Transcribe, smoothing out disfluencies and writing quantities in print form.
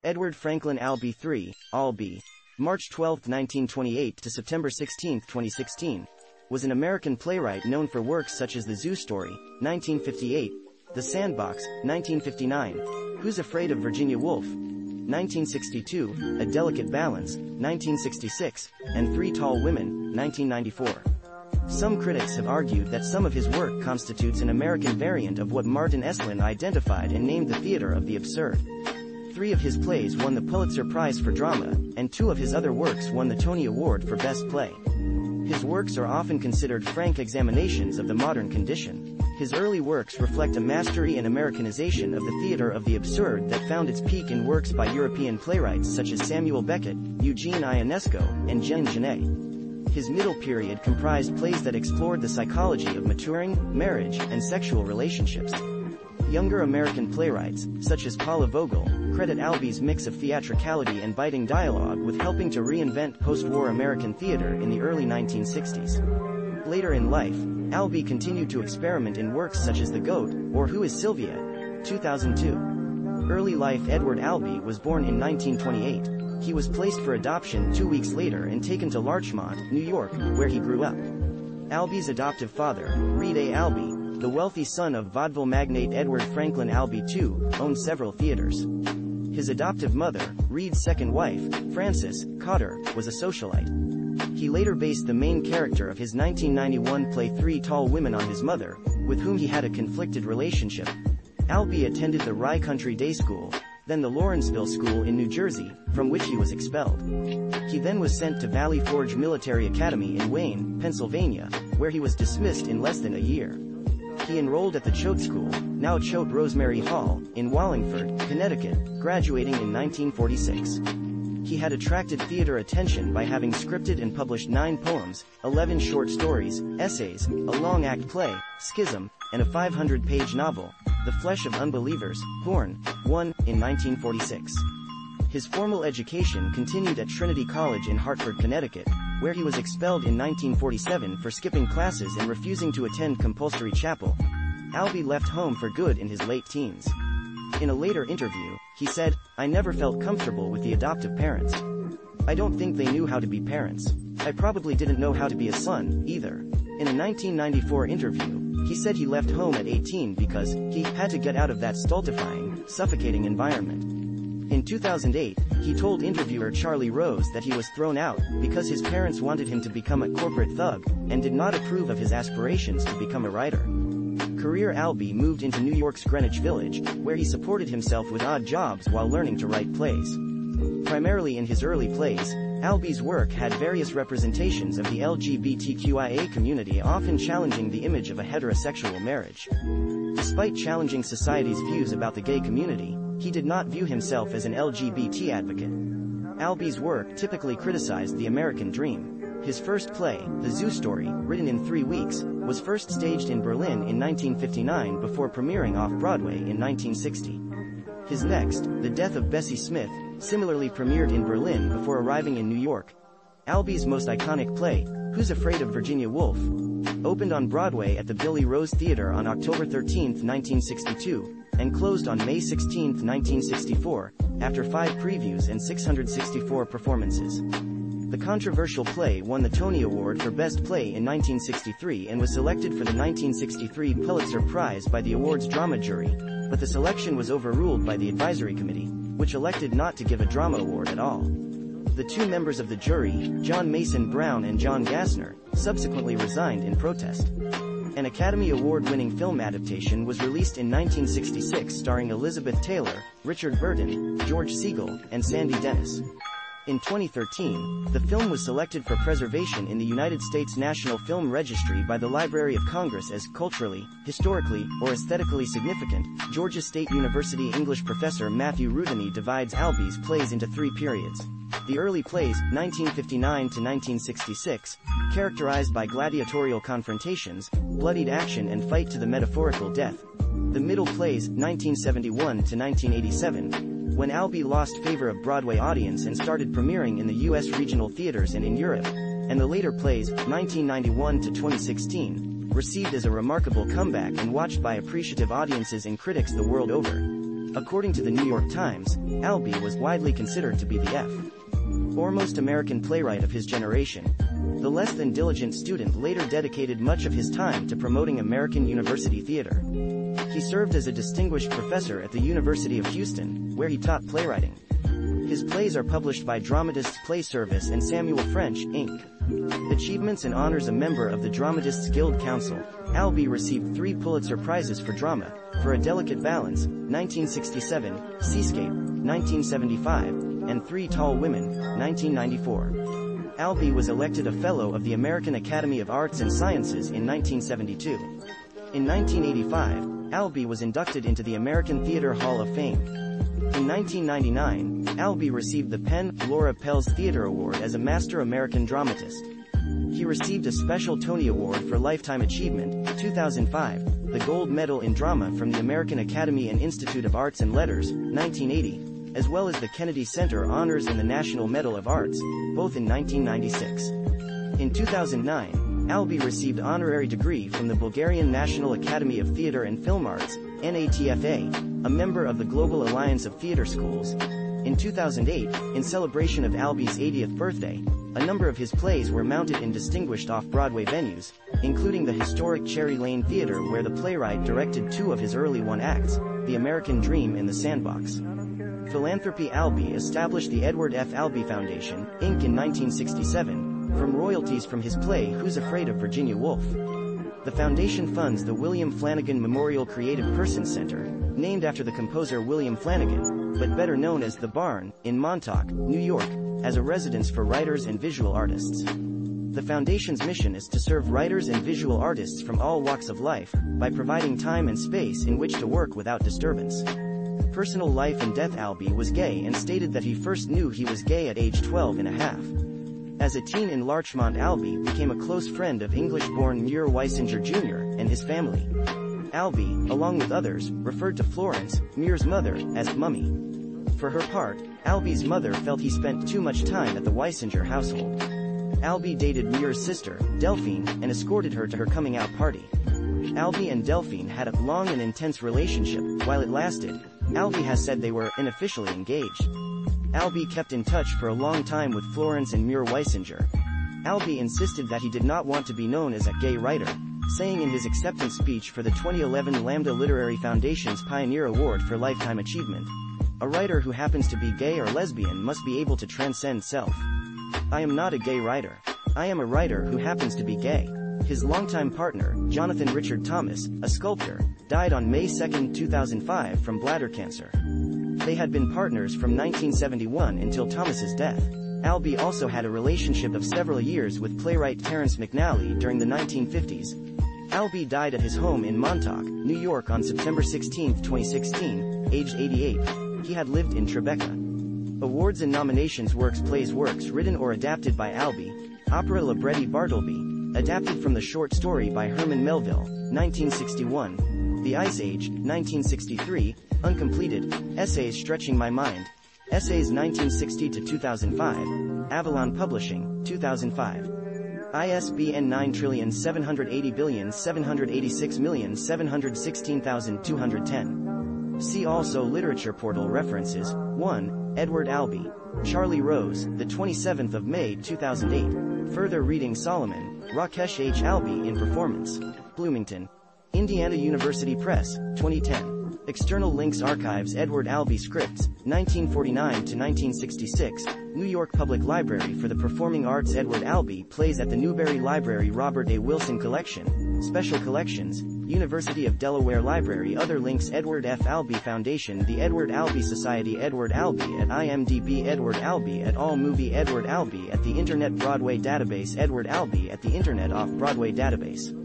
Edward Franklin Albee III, Albee, March 12, 1928 to September 16, 2016, was an American playwright known for works such as The Zoo Story, 1958, The Sandbox, 1959, Who's Afraid of Virginia Woolf, 1962, A Delicate Balance, 1966, and Three Tall Women, 1994. Some critics have argued that some of his work constitutes an American variant of what Martin Esslin identified and named the theater of the absurd. 3 of his plays won the Pulitzer Prize for Drama, and 2 of his other works won the Tony Award for Best Play. His works are often considered frank examinations of the modern condition. His early works reflect a mastery and Americanization of the theater of the absurd that found its peak in works by European playwrights such as Samuel Beckett, Eugene Ionesco, and Jean Genet. His middle period comprised plays that explored the psychology of maturing, marriage, and sexual relationships. Younger American playwrights, such as Paula Vogel, credit Albee's mix of theatricality and biting dialogue with helping to reinvent post-war American theater in the early 1960s. Later in life, Albee continued to experiment in works such as The Goat, or Who is Sylvia? 2002. Early life Edward Albee was born in 1928. He was placed for adoption 2 weeks later and taken to Larchmont, New York, where he grew up. Albee's adoptive father, Reed A. Albee, the wealthy son of vaudeville magnate Edward Franklin Albee II, owned several theaters. His adoptive mother, Reed's second wife, Frances Cotter, was a socialite. He later based the main character of his 1991 play Three Tall Women on his mother, with whom he had a conflicted relationship. Albee attended the Rye Country Day School, then the Lawrenceville School in New Jersey, from which he was expelled. He then was sent to Valley Forge Military Academy in Wayne, Pennsylvania, where he was dismissed in less than a year. He enrolled at the Choate School, now Choate Rosemary Hall, in Wallingford, Connecticut, graduating in 1946. He had attracted theater attention by having scripted and published 9 poems, 11 short stories, essays, a long-act play, Schism, and a 500-page novel, The Flesh of Unbelievers, Born, 1, in 1946. His formal education continued at Trinity College in Hartford, Connecticut, where he was expelled in 1947 for skipping classes and refusing to attend compulsory chapel. Albee left home for good in his late teens. In a later interview, he said, "I never felt comfortable with the adoptive parents. I don't think they knew how to be parents. I probably didn't know how to be a son, either." In a 1994 interview, he said he left home at 18 because he had to get out of that stultifying, suffocating environment. In 2008, he told interviewer Charlie Rose that he was thrown out because his parents wanted him to become a corporate thug and did not approve of his aspirations to become a writer. Career Albee moved into New York's Greenwich Village, where he supported himself with odd jobs while learning to write plays. Primarily in his early plays, Albee's work had various representations of the LGBTQIA community, often challenging the image of a heterosexual marriage. Despite challenging society's views about the gay community, he did not view himself as an LGBT advocate. Albee's work typically criticized the American dream. His first play, The Zoo Story, written in 3 weeks, was first staged in Berlin in 1959 before premiering off-Broadway in 1960. His next, The Death of Bessie Smith, similarly premiered in Berlin before arriving in New York. Albee's most iconic play, Who's Afraid of Virginia Woolf?, opened on Broadway at the Billy Rose Theater on October 13, 1962, and closed on May 16, 1964, after 5 previews and 664 performances. The controversial play won the Tony Award for Best Play in 1963 and was selected for the 1963 Pulitzer Prize by the award's drama jury, but the selection was overruled by the advisory committee, which elected not to give a drama award at all. The 2 members of the jury, John Mason Brown and John Gassner, subsequently resigned in protest. An Academy Award-winning film adaptation was released in 1966 starring Elizabeth Taylor, Richard Burton, George Segal, and Sandy Dennis. In 2013, the film was selected for preservation in the United States National Film Registry by the Library of Congress as culturally, historically, or aesthetically significant. Georgia State University English professor Matthew Rudany divides Albee's plays into 3 periods. The early plays, 1959 to 1966, characterized by gladiatorial confrontations, bloodied action and fight to the metaphorical death. The middle plays, 1971 to 1987, when Albee lost favor of Broadway audience and started premiering in the U.S. regional theaters and in Europe, and the later plays, 1991 to 2016, received as a remarkable comeback and watched by appreciative audiences and critics the world over. According to the New York Times, Albee was widely considered to be the foremost American playwright of his generation. The less than diligent student later dedicated much of his time to promoting American university theater. He served as a distinguished professor at the University of Houston, where he taught playwriting. His plays are published by Dramatists Play Service and Samuel French, Inc. Achievements and honors. A member of the Dramatists Guild Council, Albee received 3 Pulitzer Prizes for drama, For a Delicate Balance, 1967, Seascape, 1975, and 3 Tall Women, 1994. Albee was elected a Fellow of the American Academy of Arts and Sciences in 1972. In 1985, Albee was inducted into the American Theater Hall of Fame. In 1999, Albee received the Penn Laura Pels Theater Award as a Master American Dramatist. He received a special Tony Award for Lifetime Achievement, 2005, the Gold Medal in Drama from the American Academy and Institute of Arts and Letters, 1980, as well as the Kennedy Center Honors and the National Medal of Arts, both in 1996. In 2009, Albee received honorary degree from the Bulgarian National Academy of Theatre and Film Arts, NATFA, a member of the Global Alliance of Theatre Schools. In 2008, in celebration of Albee's 80th birthday, a number of his plays were mounted in distinguished off-Broadway venues, including the historic Cherry Lane Theatre where the playwright directed 2 of his early one-acts, The American Dream and The Sandbox. Philanthropy. Albee established the Edward F. Albee Foundation, Inc. in 1967, from royalties from his play Who's Afraid of Virginia Woolf. The foundation funds the William Flanagan Memorial Creative Persons Center, named after the composer William Flanagan, but better known as The Barn, in Montauk, New York, as a residence for writers and visual artists. The foundation's mission is to serve writers and visual artists from all walks of life, by providing time and space in which to work without disturbance. Personal life and death. Albee was gay and stated that he first knew he was gay at age 12 and a half. As a teen in Larchmont, Albee became a close friend of English-born Muir Weisinger Jr. and his family. Albee, along with others, referred to Florence, Muir's mother, as Mummy. For her part, Albee's mother felt he spent too much time at the Weisinger household. Albee dated Muir's sister, Delphine, and escorted her to her coming-out party. Albee and Delphine had a long and intense relationship. While it lasted, Albee has said they were unofficially engaged. Albee kept in touch for a long time with Florence and Muir Weisinger. Albee insisted that he did not want to be known as a gay writer, saying in his acceptance speech for the 2011 Lambda Literary Foundation's Pioneer Award for Lifetime Achievement, "A writer who happens to be gay or lesbian must be able to transcend self. I am not a gay writer. I am a writer who happens to be gay." His longtime partner, Jonathan Richard Thomas, a sculptor, died on May 2, 2005 from bladder cancer. They had been partners from 1971 until Thomas's death. Albee also had a relationship of several years with playwright Terence McNally during the 1950s. Albee died at his home in Montauk, New York on September 16, 2016, aged 88. He had lived in Tribeca. Awards and nominations. Works. Plays. Works written or adapted by Albee. Opera Libretti Bartleby, adapted from the short story by Herman Melville, 1961. The Ice Age, 1963, uncompleted. Essays. Stretching My Mind. Essays 1960 to 2005. Avalon Publishing, 2005. ISBN 9780786716210. See also Literature Portal references. 1. Edward Albee. Charlie Rose, the 27th of May 2008. Further reading. Solomon, Rakesh H. Albee in Performance. Bloomington, Indiana University Press, 2010. External links. Archives. Edward Albee Scripts, 1949 to 1966, New York Public Library for the Performing Arts. Edward Albee Plays at the Newberry Library. Robert A. Wilson Collection, Special Collections, University of Delaware Library. Other links. Edward F. Albee Foundation, The Edward Albee Society. Edward Albee at IMDb. Edward Albee at AllMovie. Edward Albee at the Internet Broadway Database. Edward Albee at the Internet Off-Broadway Database.